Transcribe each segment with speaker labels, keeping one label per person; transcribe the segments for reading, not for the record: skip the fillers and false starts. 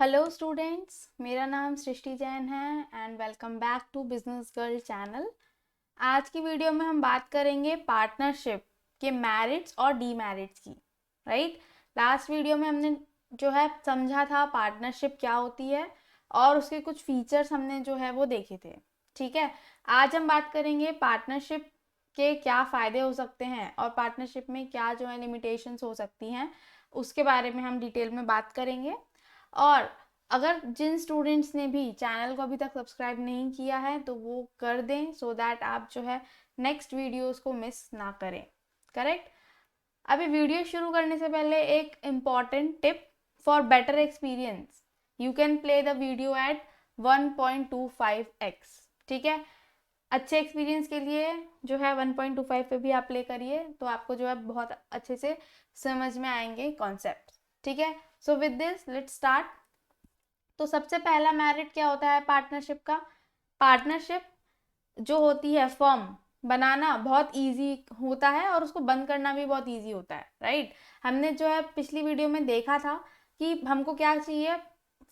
Speaker 1: Hello students, मेरा नाम सृष्टि जैन है and welcome back to business girl channel. आज की वीडियो में हम बात करेंगे पार्टनरशिप के मेरिट्स और डीमेरिट्स की। राइट, लास्ट वीडियो में हमने जो है समझा था पार्टनरशिप क्या होती है और उसके कुछ फीचर्स हमने जो है वो देखे थे। ठीक है, आज हम बात करेंगे पार्टनरशिप के क्या फ़ायदे हो सकते हैं और पार्टनरशिप में क्या जो है लिमिटेशंस हो सकती हैं, उसके बारे में हम डिटेल में बात करेंगे। और अगर जिन स्टूडेंट्स ने भी चैनल को अभी तक सब्सक्राइब नहीं किया है तो वो कर दें, सो दैट आप जो है नेक्स्ट वीडियोस को मिस ना करें। करेक्ट। अभी वीडियो शुरू करने से पहले एक important tip for better experience, you can play the video at 1.25x। ठीक है, अच्छे एक्सपीरियंस के लिए जो है 1.25 पे भी आप प्ले करिए तो आपको जो है बहुत अच्छे से समझ में आएंगे कॉन्सेप्ट। ठीक है, so with this let's start. तो सबसे पहला मेरिट क्या होता है पार्टनरशिप का? पार्टनरशिप जो होती है, फर्म बनाना बहुत इजी होता है और उसको बंद करना भी बहुत इजी होता है। राइट, हमने जो है पिछली वीडियो में देखा था कि हमको क्या चाहिए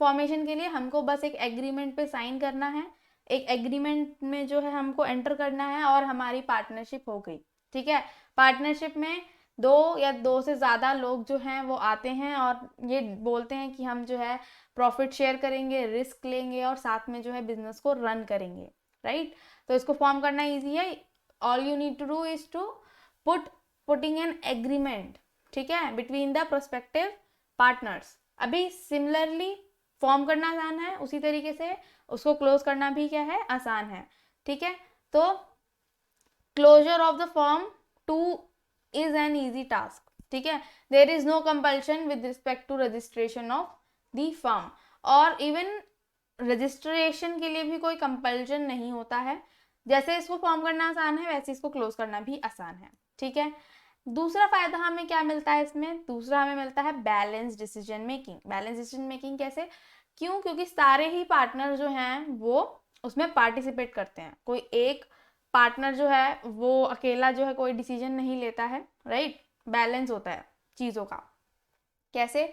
Speaker 1: फॉर्मेशन के लिए। हमको बस एक एग्रीमेंट पे साइन करना है, एक एग्रीमेंट में जो है हमको एंटर करना है और हमारी पार्टनरशिप हो गई। ठीक है, पार्टनरशिप में दो या दो से ज़्यादा लोग जो हैं वो आते हैं और ये बोलते हैं कि हम जो है प्रॉफिट शेयर करेंगे, रिस्क लेंगे और साथ में जो है बिजनेस को रन करेंगे। राइट, तो इसको फॉर्म करना इजी है। All you need to do is to putting an agreement, ठीक है, बिटवीन द प्रोस्पेक्टिव पार्टनर्स। अभी सिमिलरली फॉर्म करना आसान है, उसी तरीके से उसको क्लोज करना भी क्या है, आसान है। ठीक है, तो closure of the form too is an easy task. ठीक है, there is no compulsion with respect to registration of the form, और इवन रजिस्ट्रेशन के लिए भी कोई कंपल्शन नहीं होता है। जैसे इसको फॉर्म करना आसान है वैसे इसको क्लोज करना भी आसान है। ठीक है, दूसरा फायदा हमें क्या मिलता है इसमें? दूसरा हमें मिलता है balance decision making. Balance decision making कैसे? क्यों? क्योंकि सारे ही पार्टनर जो हैं वो उसमें पार्टिसिपेट करते हैं। कोई एक पार्टनर जो है वो अकेला जो है कोई डिसीजन नहीं लेता है। राइट, बैलेंस होता है चीज़ों का। कैसे?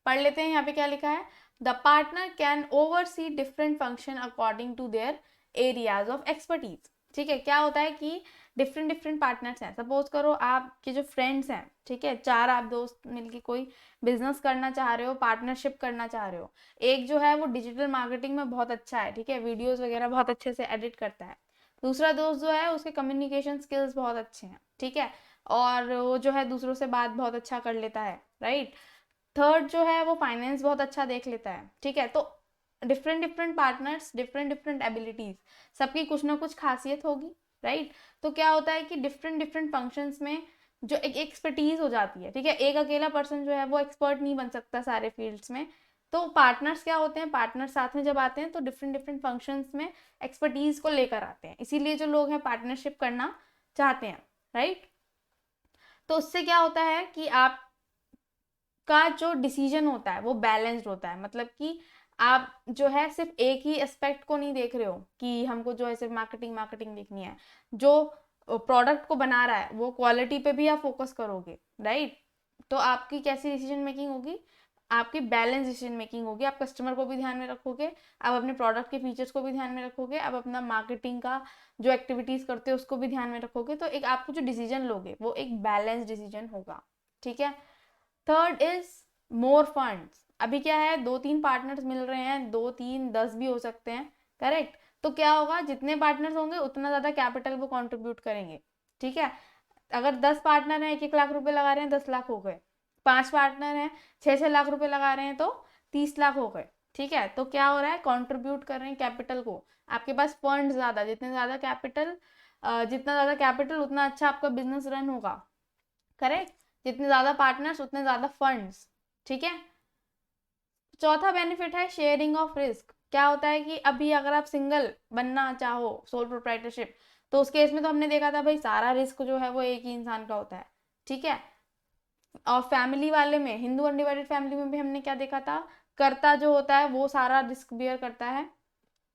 Speaker 1: पढ़ लेते हैं, यहाँ पे क्या लिखा है। The partner can oversee different function according to their areas of expertise. ठीक है, क्या होता है कि डिफरेंट डिफरेंट पार्टनर्स हैं। सपोज करो आपके जो फ्रेंड्स हैं, ठीक है, चार आप दोस्त मिलके कोई बिजनेस करना चाह रहे हो, पार्टनरशिप करना चाह रहे हो। एक जो है वो डिजिटल मार्केटिंग में बहुत अच्छा है, ठीक है, वीडियोस वगैरह बहुत अच्छे से एडिट करता है। दूसरा दोस्त जो है उसके कम्युनिकेशन स्किल्स बहुत अच्छे हैं, ठीक है, और वो जो है दूसरों से बात बहुत अच्छा कर लेता है। राइट, थर्ड जो है वो फाइनेंस बहुत अच्छा देख लेता है। ठीक है, तो different different partners, different different abilities, सबकी कुछ ना कुछ खासियत होगी। राइट, तो क्या होता है कि डिफरेंट डिफरेंट फंक्शंस में जो एक एक्सपर्टीज हो जाती है। ठीक है, एक अकेला पर्सन जो है वो एक्सपर्ट नहीं बन सकता सारे फील्ड्स में। तो पार्टनर्स क्या होते हैं, पार्टनर्स साथ में जब आते हैं तो डिफरेंट डिफरेंट फंक्शंस में एक्सपर्टीज को लेकर आते हैं, इसीलिए जो लोग हैं पार्टनरशिप करना चाहते हैं। राइट, तो उससे क्या होता है कि आप का जो डिसीजन होता है वो बैलेंस्ड होता है। मतलब कि आप जो है सिर्फ एक ही एस्पेक्ट को नहीं देख रहे हो कि हमको जो है सिर्फ मार्केटिंग मार्केटिंग देखनी है। जो प्रोडक्ट को बना रहा है वो क्वालिटी पे भी आप फोकस करोगे। राइट, तो आपकी कैसी डिसीजन मेकिंग होगी? आपकी बैलेंस डिसीजन मेकिंग होगी। आप कस्टमर को भी ध्यान में रखोगे, आप अपने प्रोडक्ट के फीचर्स को भी ध्यान में रखोगे, आप अपना मार्केटिंग का जो एक्टिविटीज करते हो उसको भी ध्यान में रखोगे। तो एक आपको जो डिसीजन लोगे वो एक बैलेंस डिसीजन होगा। ठीक है, थर्ड इज मोर फंड्स। अभी क्या है, दो तीन पार्टनर्स मिल रहे हैं, दो तीन 10 भी हो सकते हैं। करेक्ट, तो क्या होगा, जितने पार्टनर्स होंगे उतना ज़्यादा कैपिटल वो कंट्रीब्यूट करेंगे। ठीक है, अगर 10 पार्टनर हैं, 1-1 लाख रुपए लगा रहे हैं, 10 लाख हो गए। 5 पार्टनर हैं, 6-6 लाख रुपए लगा रहे हैं तो 30 लाख हो गए। ठीक है, तो क्या हो रहा है, कंट्रीब्यूट कर रहे हैं कैपिटल को। आपके पास फंड ज़्यादा, जितने ज़्यादा कैपिटल, जितना ज़्यादा कैपिटल उतना अच्छा आपका बिजनेस रन होगा। करेक्ट, जितने ज़्यादा पार्टनर्स उतने ज़्यादा फंड्स। ठीक है, चौथा बेनिफिट है शेयरिंग ऑफ रिस्क। क्या होता है कि अभी अगर आप सिंगल बनना चाहो, सोल प्रोप्राइटरशिप, तो उस केस में तो हमने देखा था भाई सारा रिस्क जो है वो एक ही इंसान का होता है। ठीक है, और फैमिली वाले में, हिंदू अनडिवाइडेड फैमिली में भी हमने क्या देखा था, कर्ता जो होता है वो सारा रिस्क बियर करता है।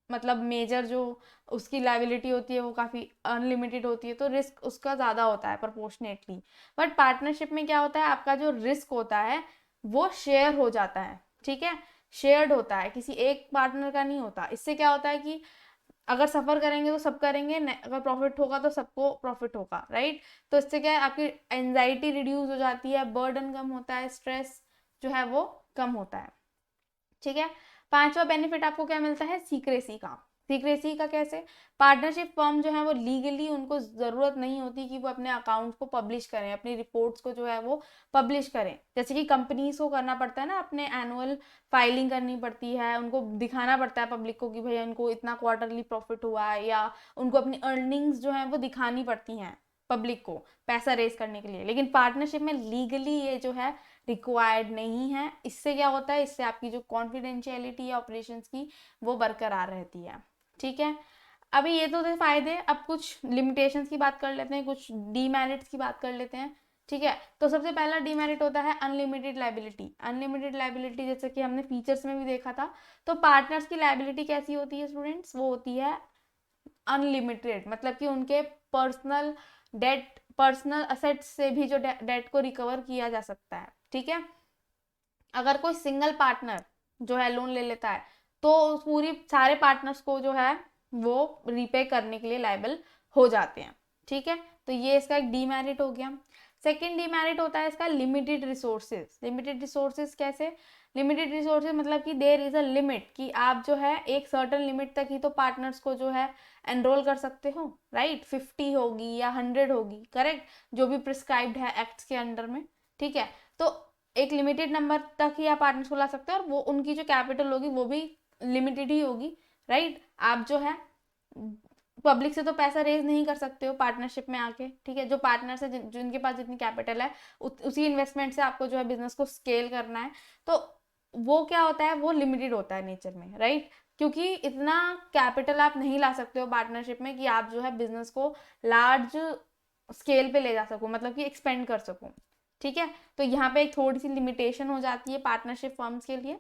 Speaker 1: मतलब मेजर जो उसकी लाइबिलिटी होती है वो काफ़ी अनलिमिटेड होती है, तो रिस्क उसका ज़्यादा होता है प्रोपोर्शनेटली। बट पार्टनरशिप में क्या होता है, आपका जो रिस्क होता है वो शेयर हो जाता है। ठीक है, शेयर्ड होता है, किसी एक पार्टनर का नहीं होता। इससे क्या होता है कि अगर सफर करेंगे तो सब करेंगे, अगर प्रॉफिट होगा तो सबको प्रॉफिट होगा, राइट। तो इससे क्या है, आपकी एंजाइटी रिड्यूस हो जाती है, बर्डन कम होता है, स्ट्रेस जो है वो कम होता है, ठीक है। पांचवा बेनिफिट आपको क्या मिलता है, सीक्रेसी का। सीक्रेसी का कैसे, पार्टनरशिप फर्म जो है वो लीगली उनको जरूरत नहीं होती कि वो अपने अकाउंट को पब्लिश करें, अपनी रिपोर्ट्स को जो है वो पब्लिश करें। जैसे कि कंपनीज को करना पड़ता है ना, अपने एनुअल फाइलिंग करनी पड़ती है, उनको दिखाना पड़ता है पब्लिक को कि भाई उनको इतना क्वार्टरली प्रॉफिट हुआ है, या उनको अपनी अर्निंग्स जो है वो दिखानी पड़ती हैं पब्लिक को पैसा रेज करने के लिए। लेकिन पार्टनरशिप में लीगली ये जो है रिक्वायर्ड नहीं है। इससे क्या होता है, इससे आपकी जो कॉन्फिडेंशियलिटी है ऑपरेशंस की वो बरकरार रहती है, ठीक है। अभी ये तो थे फायदे, अब कुछ लिमिटेशंस की बात कर लेते हैं, कुछ डीमेरिट्स की बात कर लेते हैं, ठीक है। तो सबसे पहला डीमेरिट होता है अनलिमिटेड लाइबिलिटी। अनलिमिटेड लाइबिलिटी जैसे कि हमने फीचर्स में भी देखा था, तो पार्टनर्स की लाइबिलिटी कैसी होती है स्टूडेंट्स, वो होती है अनलिमिटेड, मतलब कि उनके पर्सनल डेट, पर्सनल असेट्स से भी जो डेट को रिकवर किया जा सकता है, ठीक है। अगर कोई सिंगल पार्टनर जो है लोन ले लेता है तो पूरी सारे पार्टनर्स को जो है वो रीपे करने के लिए लायबल हो जाते हैं, ठीक है। तो ये इसका एक डीमेरिट हो गया। सेकेंड डीमेरिट होता है इसका लिमिटेड रिसोर्सेज। लिमिटेड रिसोर्सेज कैसे, लिमिटेड रिसोर्सेज मतलब कि देयर इज अ लिमिट, कि आप जो है एक सर्टन लिमिट तक ही तो पार्टनर्स को जो है एनरोल कर सकते हो, राइट। 50 होगी या 100 होगी, करेक्ट, जो भी प्रिस्क्राइब्ड है एक्ट्स के अंडर में, ठीक है। तो एक लिमिटेड नंबर तक ही आप पार्टनर्स को ला सकते हो, और वो उनकी जो कैपिटल होगी वो भी लिमिटेड ही होगी, राइट। आप जो है पब्लिक से तो पैसा रेज नहीं कर सकते हो पार्टनरशिप में आके, ठीक है। जो पार्टनर्स है जिनके पास जितनी कैपिटल है उसी इन्वेस्टमेंट से आपको जो है बिजनेस को स्केल करना है, तो वो क्या होता है, वो लिमिटेड होता है नेचर में, राइट। क्योंकि इतना कैपिटल आप नहीं ला सकते हो पार्टनरशिप में कि आप जो है बिजनेस को लार्ज स्केल पे ले जा सको, मतलब कि एक्सपेंड कर सको, ठीक है। तो यहाँ पे एक थोड़ी सी लिमिटेशन हो जाती है पार्टनरशिप फर्म्स के लिए।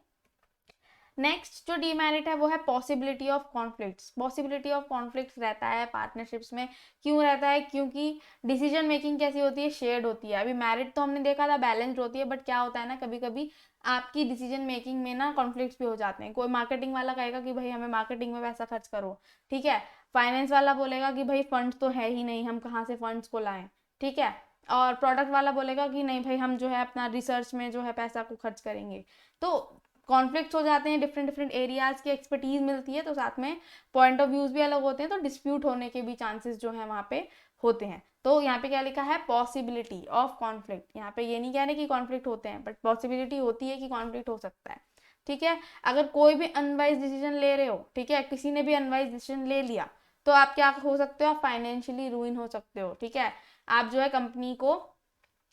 Speaker 1: नेक्स्ट जो डीमेरिट है वो है possibility of conflicts. Possibility of conflicts रहता है पार्टनरशिप्स में, क्यों रहता है, क्योंकि डिसीजन मेकिंग कैसी होती है, शेयर्ड होती है। अभी मैरिड तो हमने देखा था बैलेंस्ड होती है, बट क्या होता है ना, कभी कभी आपकी डिसीजन मेकिंग में ना कॉन्फ्लिक्ट्स भी हो जाते हैं। कोई मार्केटिंग वाला कहेगा कि भाई हमें मार्केटिंग में पैसा खर्च करो, ठीक है। फाइनेंस वाला बोलेगा कि भाई फंड्स तो है ही नहीं, हम कहाँ से फंड्स को लाएं, ठीक है। और प्रोडक्ट वाला बोलेगा कि नहीं भाई हम जो है अपना रिसर्च में जो है पैसा को खर्च करेंगे। तो कॉन्फ्लिक्ट हो जाते हैं, डिफरेंट डिफरेंट एरियाज की एक्सपर्टीज मिलती है, तो साथ में पॉइंट ऑफ व्यूज भी अलग होते हैं, तो डिस्प्यूट होने के भी चांसेस जो है वहाँ पे होते हैं। तो यहाँ पे क्या लिखा है, पॉसिबिलिटी ऑफ कॉन्फ्लिक्ट। यहाँ पे ये नहीं कह रहे कि कॉन्फ्लिक्ट होते हैं, बट पॉसिबिलिटी होती है कि कॉन्फ्लिक्ट हो सकता है, ठीक है। अगर कोई भी अनवाइज डिसीजन ले रहे हो, ठीक है, किसी ने भी अनवाइज डिसीजन ले लिया, तो आप क्या हो सकते हो, आप फाइनेंशियली रूइन हो सकते हो, ठीक है। आप जो है कंपनी को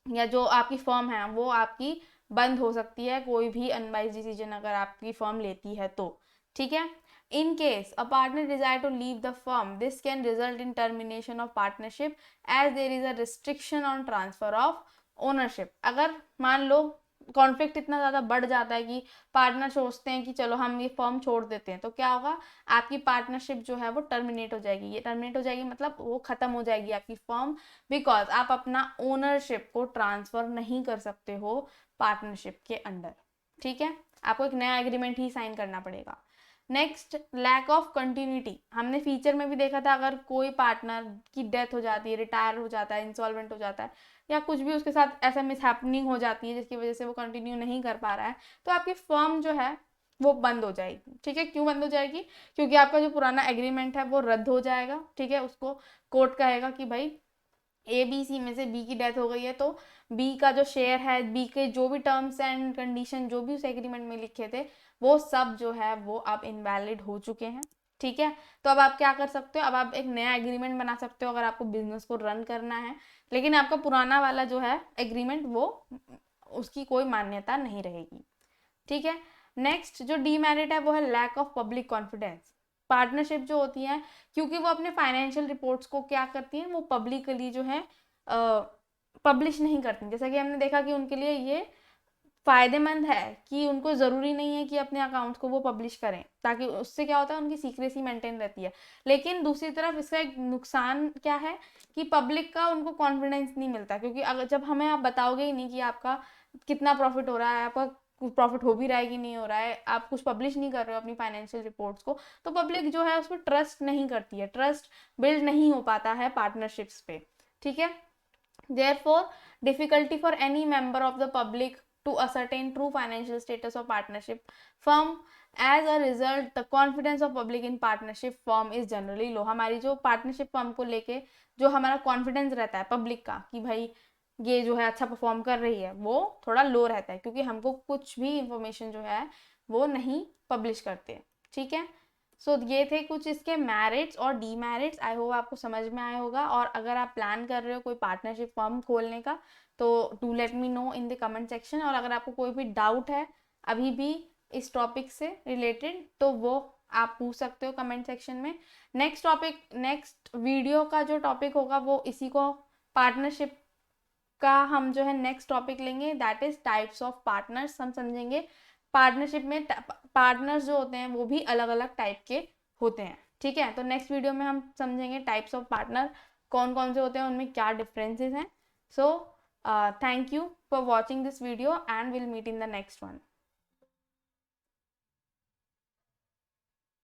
Speaker 1: या जो आपकी फर्म है वो आपकी बंद हो सकती है, कोई भी अनवाइज डिसीजन अगर आपकी फर्म लेती है तो, ठीक है। In case a partner desire to leave the firm, this can result in termination of partnership as there is a restriction on transfer of ownership. अगर मान लो कॉन्फ्लिक्ट इतना ज़्यादा बढ़ जाता है कि पार्टनर सोचते हैं कि चलो हम ये फर्म छोड़ देते हैं, तो क्या होगा, आपकी पार्टनरशिप जो है वो टर्मिनेट हो जाएगी। ये टर्मिनेट हो जाएगी मतलब वो खत्म हो जाएगी आपकी फर्म, बिकॉज आप अपना ओनरशिप को ट्रांसफर नहीं कर सकते हो पार्टनरशिप के अंडर, ठीक है। आपको एक नया एग्रीमेंट ही साइन करना पड़ेगा। Next, lack of continuity. हमने फीचर में भी देखा था, अगर कोई पार्टनर की डेथ हो जाती है, रिटायर हो जाता है, इंसॉल्वेंट हो जाता है, या कुछ भी उसके साथ ऐसा मिसहैपनिंग हो जाती है जिसकी वजह से वो कंटिन्यू नहीं कर पा रहा है, तो आपकी फर्म जो है वो बंद हो जाएगी, ठीक है। क्यों बंद हो जाएगी, क्योंकि आपका जो पुराना एग्रीमेंट है वो रद्द हो जाएगा, ठीक है। उसको कोर्ट कहेगा कि भाई ए बी सी में से बी की डेथ हो गई है, तो बी का जो शेयर है, बी के जो भी टर्म्स एंड कंडीशन जो भी उस एग्रीमेंट में लिखे थे, वो सब जो है वो अब इनवैलिड हो चुके हैं, ठीक है। तो अब आप क्या कर सकते हो, अब आप एक नया एग्रीमेंट बना सकते हो अगर आपको बिजनेस को रन करना है, लेकिन आपका पुराना वाला जो है एग्रीमेंट वो उसकी कोई मान्यता नहीं रहेगी, ठीक है। नेक्स्ट जो डीमेरिट है वो है lack of public confidence. Partnership जो होती है, क्योंकि वो अपने फाइनेंशियल रिपोर्ट्स को क्या करती हैं, वो पब्लिकली जो है पब्लिश नहीं करती। जैसा कि हमने देखा कि उनके लिए ये फायदेमंद है कि उनको ज़रूरी नहीं है कि अपने अकाउंट्स को वो पब्लिश करें, ताकि उससे क्या होता है, उनकी सीक्रेसी मेंटेन रहती है। लेकिन दूसरी तरफ इसका एक नुकसान क्या है कि पब्लिक का उनको कॉन्फिडेंस नहीं मिलता, क्योंकि अगर जब हमें आप बताओगे ही नहीं कि आपका कितना प्रॉफिट हो रहा है, आपका कुछ प्रॉफिट हो भी रहा है कि नहीं हो रहा है, आप कुछ पब्लिश नहीं कर रहे हो अपनी फाइनेंशियल रिपोर्ट्स को, तो पब्लिक जो है उस पर ट्रस्ट नहीं करती है, ट्रस्ट बिल्ड नहीं हो पाता है पार्टनरशिप्स पे, ठीक है। Therefore, difficulty for any member of the public to ascertain true financial status of partnership firm. As a result, the confidence of public in partnership firm is generally low. हमारी जो partnership firm को लेके जो हमारा confidence रहता है public का कि भाई ये जो है अच्छा परफॉर्म कर रही है, वो थोड़ा लो रहता है, क्योंकि हमको कुछ भी इंफॉर्मेशन जो है वो नहीं पब्लिश करते, ठीक है। सो ये थे कुछ इसके मेरिट्स और डीमेरिट्स। आई होप आपको समझ में आया होगा, और अगर आप प्लान कर रहे हो कोई पार्टनरशिप फर्म खोलने का तो do let me know in the comment section. और अगर आपको कोई भी डाउट है अभी भी इस टॉपिक से रिलेटेड तो वो आप पूछ सकते हो कमेंट सेक्शन में। नेक्स्ट वीडियो का जो टॉपिक होगा वो इसी को पार्टनरशिप का हम जो है नेक्स्ट टॉपिक लेंगे, that is types of partners. हम समझेंगे पार्टनरशिप में पार्टनर्स जो होते हैं वो भी अलग अलग टाइप के होते हैं, ठीक है। तो नेक्स्ट वीडियो में हम समझेंगे टाइप्स ऑफ पार्टनर कौन कौन से होते हैं, उनमें क्या डिफरेंसेस हैं। So thank you for watching this video and will meet in the next one.